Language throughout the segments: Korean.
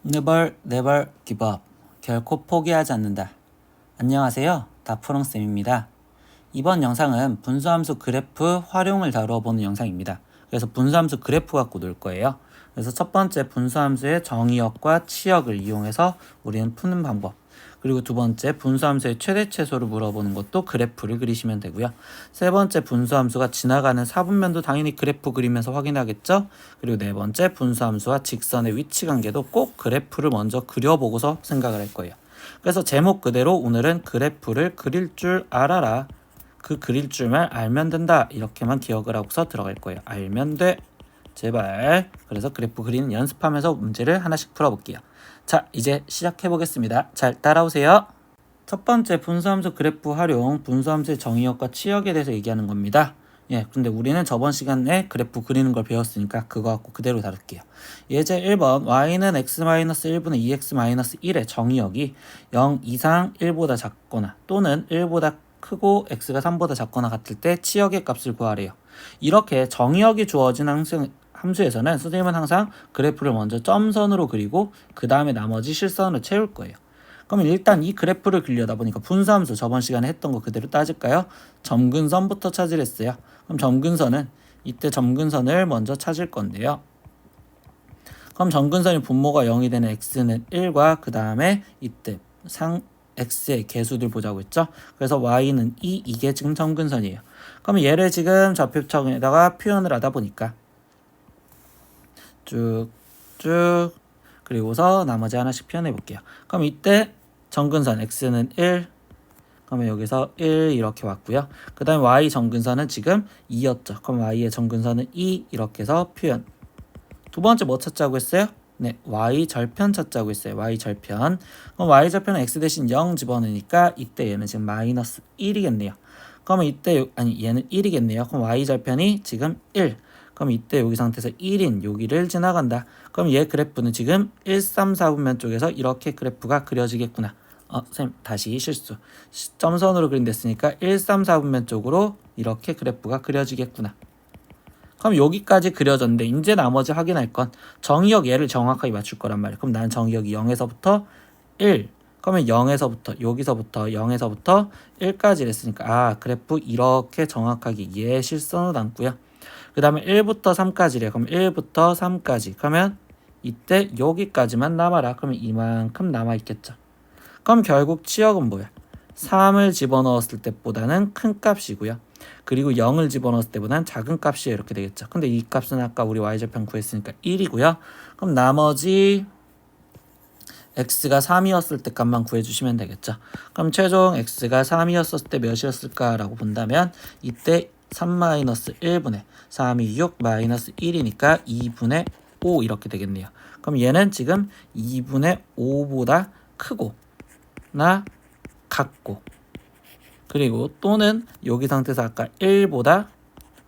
Never give up. 결코 포기하지 않는다. 안녕하세요. 다프롱쌤입니다. 이번 영상은 분수함수 그래프 활용을 다뤄보는 영상입니다. 그래서 분수함수 그래프 갖고 놀 거예요. 그래서 첫 번째 분수함수의 정의역과 치역을 이용해서 우리는 푸는 방법, 그리고 두 번째 분수함수의 최대 최소를 물어보는 것도 그래프를 그리시면 되고요. 세 번째 분수함수가 지나가는 사분면도 당연히 그래프 그리면서 확인하겠죠. 그리고 네 번째 분수함수와 직선의 위치 관계도 꼭 그래프를 먼저 그려보고서 생각을 할 거예요. 그래서 제목 그대로 오늘은 그래프를 그릴 줄 알아라. 그 그릴 줄만 알면 된다. 이렇게만 기억을 하고서 들어갈 거예요. 알면 돼. 제발. 그래서 그래프 그리는 연습하면서 문제를 하나씩 풀어볼게요. 자, 이제 시작해 보겠습니다. 잘 따라오세요. 첫 번째 분수함수 그래프 활용, 분수함수의 정의역과 치역에 대해서 얘기하는 겁니다. 근데 우리는 저번 시간에 그래프 그리는 걸 배웠으니까 그거 갖고 그대로 다룰게요. 예제 1번 y는 x-1분의 2x-1의 정의역이 0 이상 1보다 작거나 또는 1보다 크고 x가 3보다 작거나 같을 때 치역의 값을 구하래요. 이렇게 정의역이 주어진 함수에서는 선생님은 항상 그래프를 먼저 점선으로 그리고 그 다음에 나머지 실선으로 채울 거예요. 그럼 일단 이 그래프를 그리려다 보니까 분수함수 저번 시간에 했던 거 그대로 따질까요? 점근선부터 찾으랬어요. 그럼 점근선은 이때 점근선을 먼저 찾을 건데요. 그럼 점근선이 분모가 0이 되는 x는 1과 그 다음에 이때 x의 개수들 보자고 했죠. 그래서 y는 2, 이게 지금 점근선이에요. 그럼 얘를 지금 좌표청에다가 표현을 하다 보니까 쭉쭉 그리고서 나머지 하나씩 표현해 볼게요. 그럼 이때 점근선 x는 1, 그러면 여기서 1 이렇게 왔고요. 그 다음에 y 점근선은 지금 2였죠. 그럼 y의 점근선은 2 이렇게 해서 표현. 두 번째 뭐 찾자고 했어요? 네, y 절편 찾자고 했어요. y 절편. 그럼 y 절편은 x 대신 0 집어넣으니까 이때 얘는 지금 마이너스 1이겠네요. 그러면 이때 얘는 1이겠네요. 그럼 y 절편이 지금 1. 그럼 이때 여기 상태에서 1인 여기를 지나간다. 그럼 얘 그래프는 지금 1, 3, 4분면 쪽에서 이렇게 그래프가 그려지겠구나. 선생님 다시 실수. 점선으로 그린댔으니까 1, 3, 4분면 쪽으로 이렇게 그래프가 그려지겠구나. 그럼 여기까지 그려졌는데 이제 나머지 확인할 건 정의역 얘를 정확하게 맞출 거란 말이에요. 그럼 나는 정의역이 0에서부터 1. 그러면 0에서부터 여기서부터 0에서부터 1까지 했으니까 그래프 이렇게 정확하게 얘 실선으로 남고요. 그 다음에 1부터 3까지래. 그럼 1부터 3까지. 그러면 이때 여기까지만 남아라. 그러면 이만큼 남아있겠죠. 그럼 결국 치역은 뭐야? 3을 집어넣었을 때보다는 큰 값이고요. 그리고 0을 집어넣었을 때보다는 작은 값이에요. 이렇게 되겠죠. 근데 이 값은 아까 우리 y절편 구했으니까 1이고요. 그럼 나머지 x가 3이었을 때 값만 구해주시면 되겠죠. 그럼 최종 x가 3이었을 때 몇이었을까라고 본다면 이때 3-1분의 3이 6 마이너스 1이니까 2분의 5 이렇게 되겠네요. 그럼 얘는 지금 2분의 5보다 크고 나 같고 그리고 또는 여기 상태에서 아까 1보다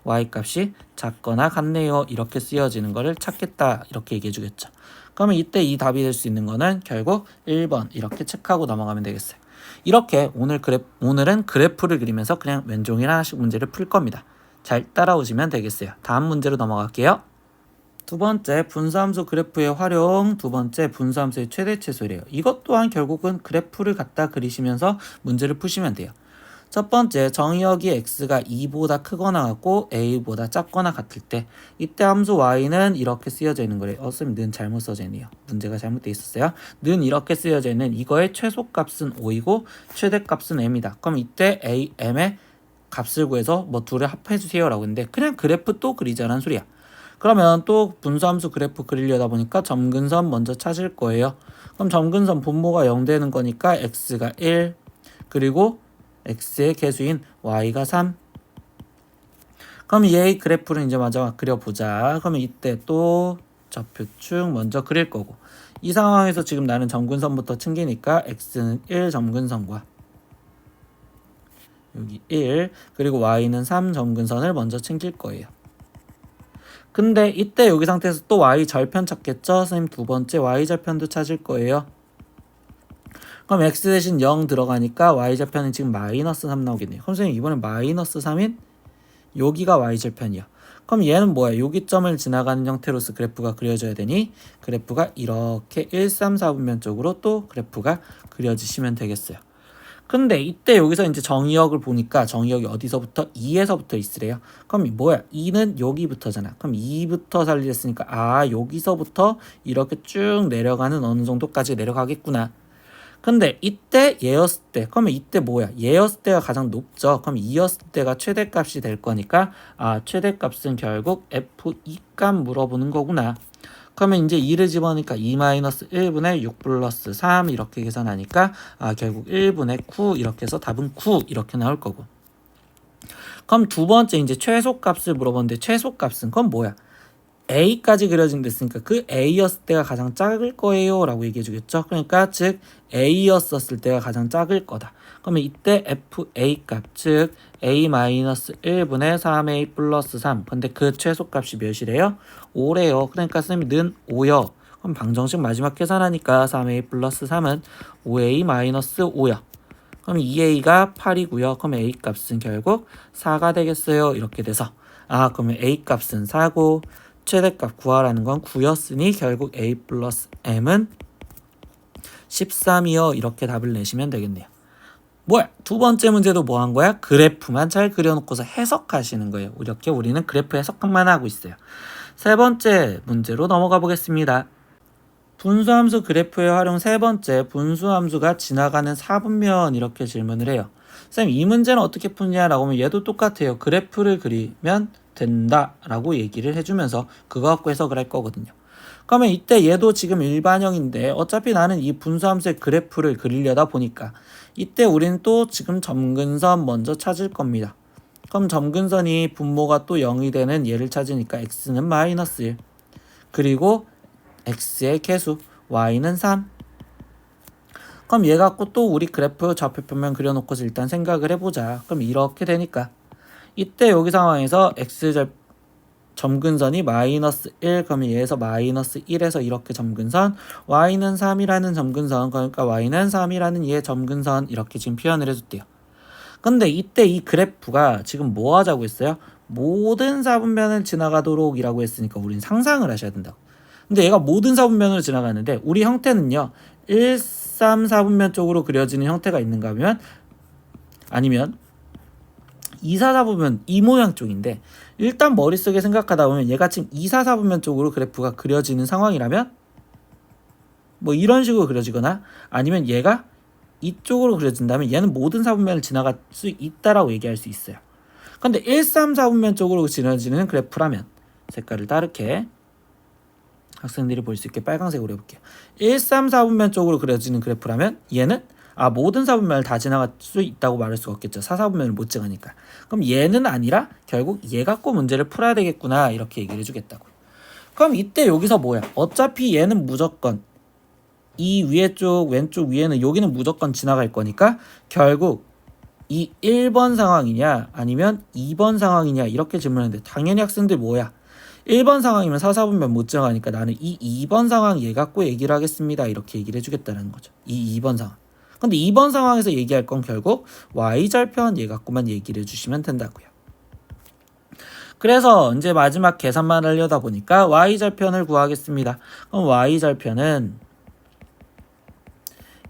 y값이 작거나 같네요. 이렇게 쓰여지는 거를 찾겠다. 이렇게 얘기해 주겠죠. 그러면 이때 이 답이 될 수 있는 거는 결국 1번 이렇게 체크하고 넘어가면 되겠어요. 이렇게 오늘은 그래프를 그리면서 그냥 왼종일 하나씩 문제를 풀 겁니다. 잘 따라오시면 되겠어요. 다음 문제로 넘어갈게요. 두 번째 분수함수 그래프의 활용, 두 번째 분수함수의 최대 최소래요. 이것 또한 결국은 그래프를 갖다 그리시면서 문제를 푸시면 돼요. 첫 번째 정의역이 x가 2보다 크거나 같고 a보다 작거나 같을 때 이때 함수 y는 이렇게 쓰여져 있는 거래요. 선생님 는 잘못 써져 있네요. 문제가 잘못되어 있었어요. 는 이렇게 쓰여져 있는 이거의 최소값은 5이고 최대값은 m이다. 그럼 이때 a, m의 값을 구해서 뭐 둘을 합해주세요 라고 했는데 그냥 그래프 또 그리자는 소리야. 그러면 또 분수함수 그래프 그리려다 보니까 점근선 먼저 찾을 거예요. 그럼 점근선 분모가 0 되는 거니까 x가 1 그리고 x의 개수인 y가 3. 그럼 얘의 그래프를 이제 마저 그려보자. 그러면 이때 또 좌표축 먼저 그릴 거고 이 상황에서 지금 나는 점근선부터 챙기니까 x는 1 점근선과 여기 1 그리고 y는 3 점근선을 먼저 챙길 거예요. 근데 이때 여기 상태에서 또 y 절편 찾겠죠? 선생님 두 번째 y 절편도 찾을 거예요. 그럼 x 대신 0 들어가니까 y절편은 지금 마이너스 3 나오겠네요. 그럼 선생님 이번엔 마이너스 3인 여기가 y절편이야. 그럼 얘는 뭐야? 여기 점을 지나가는 형태로서 그래프가 그려져야 되니 그래프가 이렇게 1, 3, 4분면 쪽으로 또 그래프가 그려지시면 되겠어요. 근데 이때 여기서 이제 정의역을 보니까 정의역이 어디서부터? 2에서부터 있으래요. 그럼 뭐야? 2는 여기부터잖아. 그럼 2부터 살리랬으니까 여기서부터 이렇게 쭉 내려가는 어느 정도까지 내려가겠구나. 근데 이때 얘였을 때 그러면 이때 뭐야? 얘였을 때가 가장 높죠. 그럼 2였을 때가 최대값이 될 거니까 최대값은 결국 F2 값 물어보는 거구나. 그러면 이제 2를 집어넣으니까 2-1분의 6 플러스 3 이렇게 계산하니까 결국 1분의 9 이렇게 해서 답은 9 이렇게 나올 거고. 그럼 두 번째 이제 최소값을 물어봤는데 최소값은 그건 뭐야? A까지 그려진 됐으니까 그 A였을 때가 가장 작을 거예요 라고 얘기해 주겠죠. 그러니까 즉 A였었을 때가 가장 작을 거다. 그러면 이때 FA 값 즉 A-1분의 3A 플러스 3 근데 그 최소값이 몇이래요? 5래요. 그러니까 선생님이 는 5요. 그럼 방정식 마지막 계산하니까 3A 플러스 3은 5A 마이너스 5요. 그럼 2A가 8이고요. 그럼 A 값은 결국 4가 되겠어요. 이렇게 돼서 그러면 A 값은 4고 최대값 구하라는 건 9였으니 결국 A 플러스 M은 13이요. 이렇게 답을 내시면 되겠네요. 뭐야? 두 번째 문제도 뭐 한 거야? 그래프만 잘 그려놓고서 해석하시는 거예요. 이렇게 우리는 그래프 해석만 하고 있어요. 세 번째 문제로 넘어가 보겠습니다. 분수함수 그래프의 활용 세 번째, 분수함수가 지나가는 4분면 이렇게 질문을 해요. 선생님 이 문제는 어떻게 푸냐라고 하면 얘도 똑같아요. 그래프를 그리면 된다 라고 얘기를 해주면서 그거 갖고 해석을 할 거거든요. 그러면 이때 얘도 지금 일반형인데 어차피 나는 이 분수함수의 그래프를 그리려다 보니까 이때 우리는 또 지금 점근선 먼저 찾을 겁니다. 그럼 점근선이 분모가 또 0이 되는 얘를 찾으니까 x는 마이너스 1 그리고 x의 개수 y는 3. 그럼 얘 갖고 또 우리 그래프 좌표표면 그려놓고서 일단 생각을 해보자. 그럼 이렇게 되니까 이때 여기 상황에서 x 점근선이 마이너스 1 그러면 얘에서 마이너스 1에서 이렇게 점근선 y는 3이라는 점근선 그러니까 y는 3이라는 얘 점근선 이렇게 지금 표현을 해줬대요. 근데 이때 이 그래프가 지금 뭐 하자고 했어요? 모든 4분면을 지나가도록 이라고 했으니까 우린 상상을 하셔야 된다고. 근데 얘가 모든 4분면으로 지나가는데 우리 형태는요 1, 3, 4분면 쪽으로 그려지는 형태가 있는가 하면 아니면 2, 4, 4분면 이 모양 쪽인데 일단 머릿속에 생각하다 보면 얘가 지금 2, 4, 4분면 쪽으로 그래프가 그려지는 상황이라면 뭐 이런 식으로 그려지거나 아니면 얘가 이쪽으로 그려진다면 얘는 모든 4분면을 지나갈 수 있다라고 얘기할 수 있어요. 근데 1, 3, 4분면 쪽으로 그려지는 그래프라면 색깔을 다르게 학생들이 볼 수 있게 빨간색으로 해볼게요. 1, 3, 4분면 쪽으로 그려지는 그래프라면 얘는 모든 4분면을 다 지나갈 수 있다고 말할 수가 없겠죠. 4, 4분면을 못 지나가니까. 그럼 얘는 아니라 결국 얘 갖고 문제를 풀어야 되겠구나 이렇게 얘기를 해주겠다고. 그럼 이때 여기서 뭐야? 어차피 얘는 무조건 이 위에 쪽 왼쪽 위에는 여기는 무조건 지나갈 거니까 결국 이 1번 상황이냐 아니면 2번 상황이냐 이렇게 질문하는데 당연히 학생들 뭐야? 1번 상황이면 4, 4분면 못 지나가니까 나는 이 2번 상황 얘 갖고 얘기를 하겠습니다. 이렇게 얘기를 해주겠다는 거죠. 이 2번 상황. 근데 2번 상황에서 얘기할 건 결국 y절편 얘 갖고만 얘기를 해주시면 된다고요. 그래서 이제 마지막 계산만 하려다 보니까 y절편을 구하겠습니다. 그럼 y절편은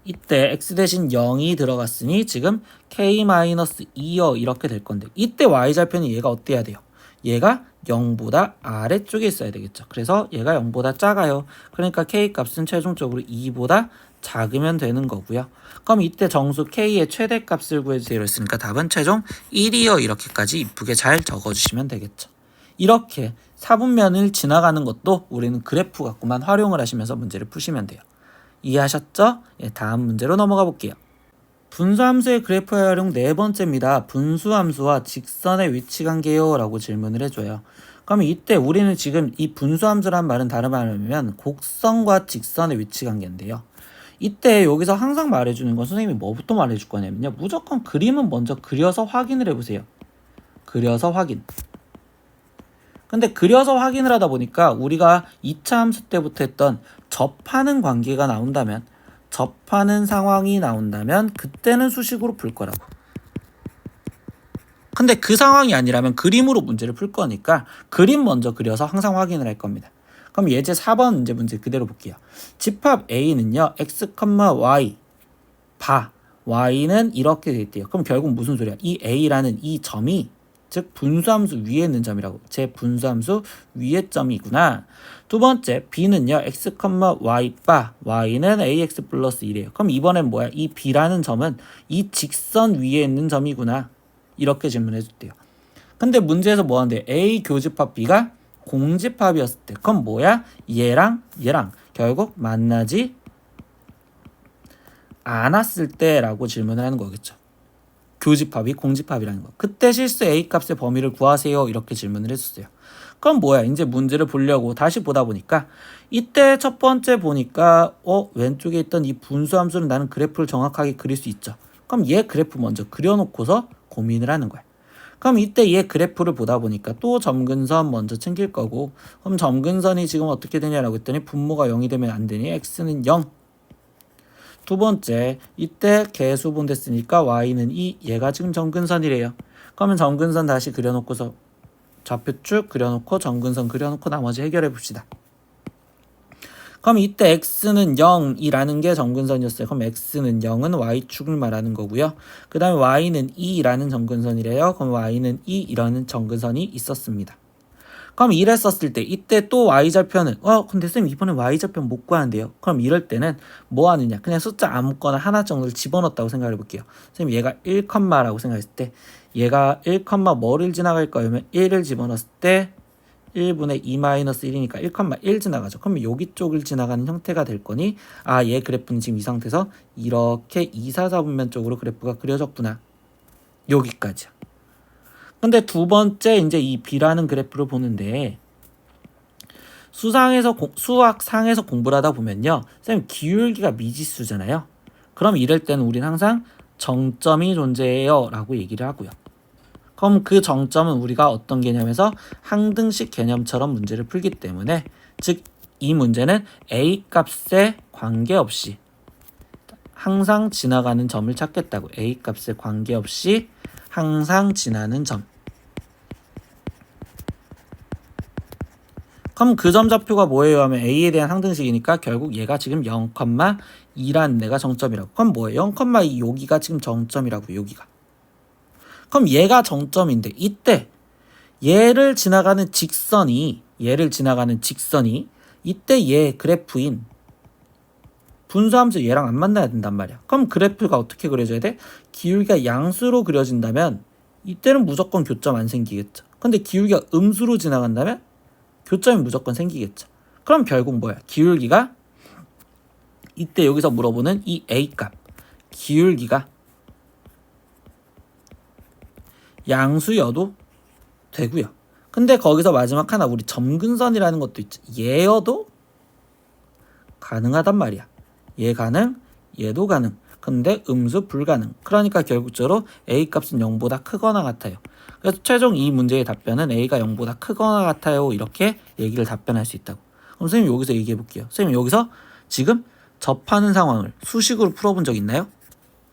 이때 x 대신 0이 들어갔으니 지금 k-2여 이렇게 될 건데 이때 y절편이 얘가 어때야 돼요? 얘가 0보다 아래쪽에 있어야 되겠죠. 그래서 얘가 0보다 작아요. 그러니까 k값은 최종적으로 2보다 작으면 되는 거고요. 그럼 이때 정수 k의 최대값을 구해주세요 했으니까 답은 최종 1이요 이렇게까지 이쁘게 잘 적어주시면 되겠죠. 이렇게 4분면을 지나가는 것도 우리는 그래프 갖고만 활용을 하시면서 문제를 푸시면 돼요. 이해하셨죠? 다음 문제로 넘어가 볼게요. 분수함수의 그래프의 활용 네 번째입니다. 분수함수와 직선의 위치관계요 라고 질문을 해줘요. 그러면 이때 우리는 지금 이 분수함수란 말은 다른 말로 하면 곡선과 직선의 위치관계인데요. 이때 여기서 항상 말해주는 건 선생님이 뭐부터 말해줄 거냐면요. 무조건 그림은 먼저 그려서 확인을 해보세요. 그려서 확인. 근데 그려서 확인을 하다 보니까 우리가 2차 함수 때부터 했던 접하는 관계가 나온다면 접하는 상황이 나온다면 그때는 수식으로 풀 거라고. 근데 그 상황이 아니라면 그림으로 문제를 풀 거니까 그림 먼저 그려서 항상 확인을 할 겁니다. 그럼 예제 4번 문제 그대로 볼게요. 집합 A는요. x, y 바 y는 이렇게 돼 있대요. 그럼 결국 무슨 소리야? 이 A라는 이 점이 즉 분수함수 위에 있는 점이라고. 제 분수함수 위에 점이구나. 두 번째 B는요. x, y 바 y는 ax 플러스 1이에요. 그럼 이번엔 뭐야? 이 B라는 점은 이 직선 위에 있는 점이구나. 이렇게 질문해 줬대요. 근데 문제에서 뭐 하는데 A 교집합 B가 공집합이었을 때 그럼 뭐야? 얘랑 결국 만나지 않았을 때라고 질문을 하는 거겠죠. 교집합이 공집합이라는 거. 그때 실수 A 값의 범위를 구하세요. 이렇게 질문을 했었어요. 그럼 뭐야? 이제 문제를 보려고 다시 보다 보니까 이때 첫 번째 보니까 왼쪽에 있던 이 분수함수는 나는 그래프를 정확하게 그릴 수 있죠. 그럼 얘 그래프 먼저 그려놓고서 고민을 하는 거야. 그럼 이때 얘 그래프를 보다 보니까 또 점근선 먼저 챙길 거고 그럼 점근선이 지금 어떻게 되냐라고 했더니 분모가 0이 되면 안 되니 x는 0. 두 번째 이때 개수분 됐으니까 y는 2 얘가 지금 점근선이래요. 그러면 점근선 다시 그려놓고서 좌표축 그려놓고 점근선 그려놓고 나머지 해결해 봅시다. 그럼 이때 x는 0이라는 게 점근선이었어요. 그럼 x는 0은 y축을 말하는 거고요. 그 다음에 y는 2라는 점근선이래요. 그럼 y는 2이라는 점근선이 있었습니다. 그럼 이랬었을 때 이때 또 y좌표는 근데 쌤 이번에 y좌표 못 구하는데요. 그럼 이럴 때는 뭐 하느냐? 그냥 숫자 아무거나 하나 정도를 집어넣었다고 생각해 볼게요. 쌤 얘가 1컴마라고 생각했을 때 얘가 1컴마 뭐를 지나갈 거면 1을 집어넣었을 때 1분의 2-1이니까 1,1 지나가죠. 그럼 여기 쪽을 지나가는 형태가 될 거니 얘 그래프는 지금 이 상태에서 이렇게 2,4분면 쪽으로 그래프가 그려졌구나. 여기까지야. 근데 두 번째 이제 이 B라는 그래프를 보는데 수학상에서 공부를 하다 보면요. 쌤 기울기가 미지수잖아요. 그럼 이럴 때는 우리는 항상 정점이 존재해요 라고 얘기를 하고요. 그럼 그 정점은 우리가 어떤 개념에서 항등식 개념처럼 문제를 풀기 때문에 즉 이 문제는 A 값에 관계없이 항상 지나가는 점을 찾겠다고. A 값에 관계없이 항상 지나는 점. 그럼 그 점 좌표가 뭐예요 하면 A에 대한 항등식이니까 결국 얘가 지금 0,2라는 데가 정점이라고. 그럼 뭐예요? 0,2 여기가 지금 정점이라고. 여기가. 그럼 얘가 정점인데 이때 얘를 지나가는 직선이 이때 얘 그래프인 분수함수 얘랑 안 만나야 된단 말이야. 그럼 그래프가 어떻게 그려져야 돼? 기울기가 양수로 그려진다면 이때는 무조건 교점 안 생기겠죠. 근데 기울기가 음수로 지나간다면 교점이 무조건 생기겠죠. 그럼 결국 뭐야? 기울기가 이때 여기서 물어보는 이 A 값 기울기가 양수여도 되고요. 근데 거기서 마지막 하나 우리 점근선이라는 것도 있죠. 얘여도 가능하단 말이야. 얘 가능, 얘도 가능. 근데 음수 불가능. 그러니까 결국적으로 A 값은 0보다 크거나 같아요. 그래서 최종 이 문제의 답변은 A가 0보다 크거나 같아요. 이렇게 얘기를 답변할 수 있다고. 그럼 선생님 여기서 얘기해 볼게요. 선생님 여기서 지금 접하는 상황을 수식으로 풀어본 적 있나요?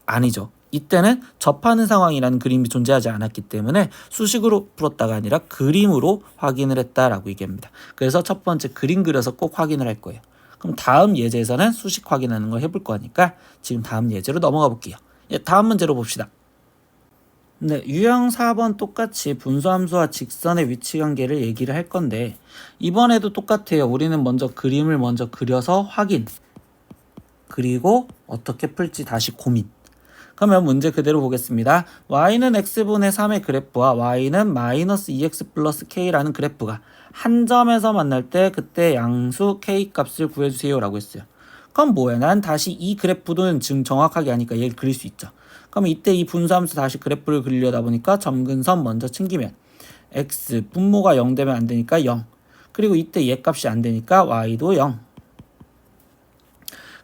아니죠. 이때는 접하는 상황이라는 그림이 존재하지 않았기 때문에 수식으로 풀었다가 아니라 그림으로 확인을 했다라고 얘기합니다. 그래서 첫 번째 그림 그려서 꼭 확인을 할 거예요. 그럼 다음 예제에서는 수식 확인하는 걸 해볼 거니까 지금 다음 예제로 넘어가 볼게요. 다음 문제로 봅시다. 네, 유형 4번 똑같이 분수함수와 직선의 위치 관계를 얘기를 할 건데 이번에도 똑같아요. 우리는 먼저 그림을 먼저 그려서 확인 그리고 어떻게 풀지 다시 고민. 그러면 문제 그대로 보겠습니다. y는 x분의 3의 그래프와 y는 마이너스 2x 플러스 k라는 그래프가 한 점에서 만날 때 그때 양수 k 값을 구해주세요 라고 했어요. 그럼 뭐야? 난 다시 이 그래프는 지금 정확하게 하니까 얘를 그릴 수 있죠. 그럼 이때 이 분수함수 다시 그래프를 그리려다 보니까 점근선 먼저 챙기면 x 분모가 0 되면 안 되니까 0. 그리고 이때 얘 값이 안 되니까 y도 0.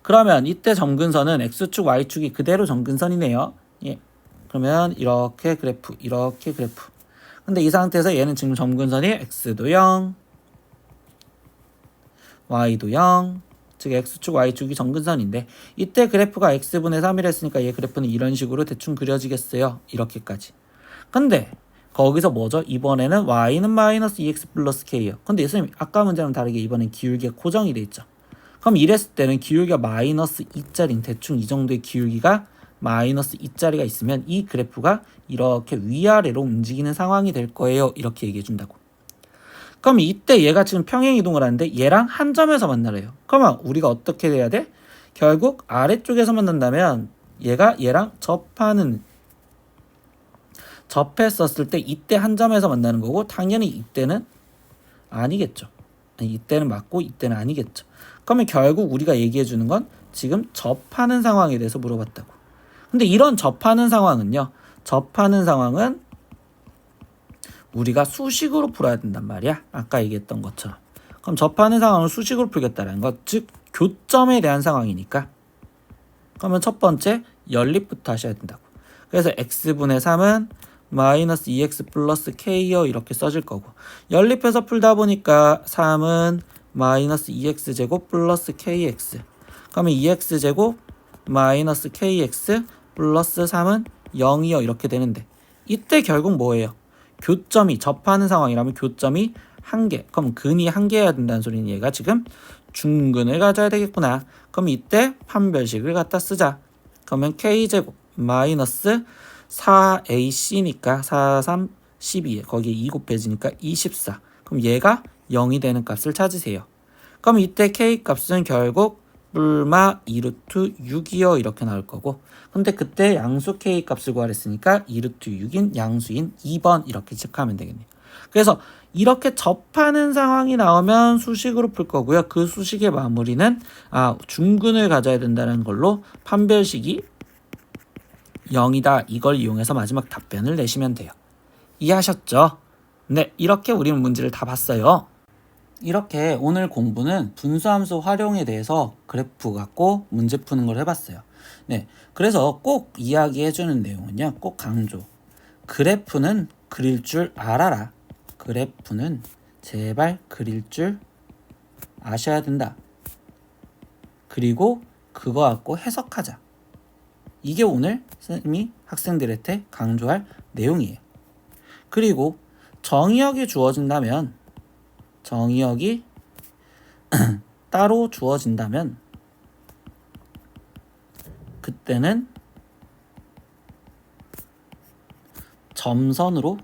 그러면 이때 점근선은 x축, y축이 그대로 점근선이네요. 예. 그러면 이렇게 그래프. 근데 이 상태에서 얘는 지금 점근선이 x도 0, y도 0. 즉 x축, y축이 점근선인데 이때 그래프가 x분의 3이라 했으니까 얘 그래프는 이런 식으로 대충 그려지겠어요. 이렇게까지. 근데 거기서 뭐죠? 이번에는 y는 마이너스 2x 플러스 k요. 근데 선생님 아까 문제랑 다르게 이번엔 기울기가 고정이 돼 있죠. 그럼 이랬을 때는 기울기가 마이너스 2짜리인 대충 이 정도의 기울기가 마이너스 2짜리가 있으면 이 그래프가 이렇게 위아래로 움직이는 상황이 될 거예요. 이렇게 얘기해 준다고. 그럼 이때 얘가 지금 평행 이동을 하는데 얘랑 한 점에서 만나래요. 그러면 우리가 어떻게 돼야 돼? 결국 아래쪽에서 만난다면 얘가 얘랑 접했었을 때 이때 한 점에서 만나는 거고 당연히 이때는 아니겠죠. 이때는 맞고 이때는 아니겠죠. 그러면 결국 우리가 얘기해 주는 건 지금 접하는 상황에 대해서 물어봤다고. 근데 이런 접하는 상황은요. 접하는 상황은 우리가 수식으로 풀어야 된단 말이야. 아까 얘기했던 것처럼. 그럼 접하는 상황을 수식으로 풀겠다는 것. 즉 교점에 대한 상황이니까. 그러면 첫 번째 연립부터 하셔야 된다고. 그래서 x분의 3은 마이너스 2x 플러스 k요 이렇게 써질 거고 연립해서 풀다 보니까 3은 마이너스 2x제곱 플러스 kx 그러면 2x제곱 마이너스 kx 플러스 3은 0이요 이렇게 되는데 이때 결국 뭐예요? 교점이 접하는 상황이라면 교점이 1개 그럼 근이 1개여야 된다는 소리는 얘가 지금 중근을 가져야 되겠구나. 그럼 이때 판별식을 갖다 쓰자. 그러면 k제곱 마이너스 4ac니까 4, 3, 12에 거기에 2 곱해지니까 24. 그럼 얘가 0이 되는 값을 찾으세요. 그럼 이때 k 값은 결국 뿔마 2루트 6이요 이렇게 나올 거고 근데 그때 양수 k 값을 구하랬으니까 2루트 6인 양수인 2번 이렇게 체크하면 되겠네요. 그래서 이렇게 접하는 상황이 나오면 수식으로 풀 거고요. 그 수식의 마무리는 중근을 가져야 된다는 걸로 판별식이 0이다. 이걸 이용해서 마지막 답변을 내시면 돼요. 이해하셨죠? 네, 이렇게 우리는 문제를 다 봤어요. 이렇게 오늘 공부는 분수함수 활용에 대해서 그래프 갖고 문제 푸는 걸 해봤어요. 네, 그래서 꼭 이야기해주는 내용은요. 꼭 강조. 그래프는 그릴 줄 알아라. 그래프는 제발 그릴 줄 아셔야 된다. 그리고 그거 갖고 해석하자. 이게 오늘 선생님이 학생들한테 강조할 내용이에요. 그리고 정의역이 주어진다면 정의역이 따로 주어진다면 그때는 점선으로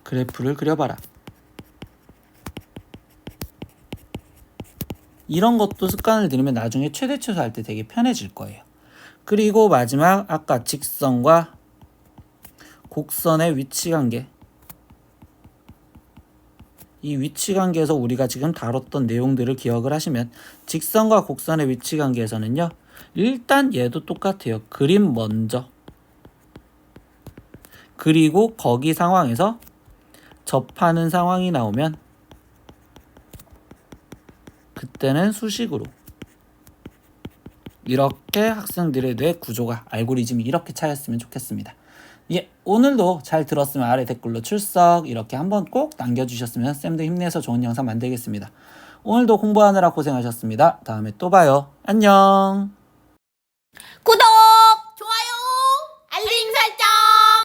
그래프를 그려봐라. 이런 것도 습관을 들이면 나중에 최대치수 할 때 되게 편해질 거예요. 그리고 마지막 아까 직선과 곡선의 위치관계 이 위치관계에서 우리가 지금 다뤘던 내용들을 기억을 하시면 직선과 곡선의 위치관계에서는요. 일단 얘도 똑같아요. 그림 먼저 그리고 거기 상황에서 접하는 상황이 나오면 그때는 수식으로 이렇게 학생들의 뇌 구조가 알고리즘이 이렇게 차였으면 좋겠습니다. 예, 오늘도 잘 들었으면 아래 댓글로 출석 이렇게 한번 꼭 남겨주셨으면 쌤도 힘내서 좋은 영상 만들겠습니다. 오늘도 공부하느라 고생하셨습니다. 다음에 또 봐요. 안녕. 구독!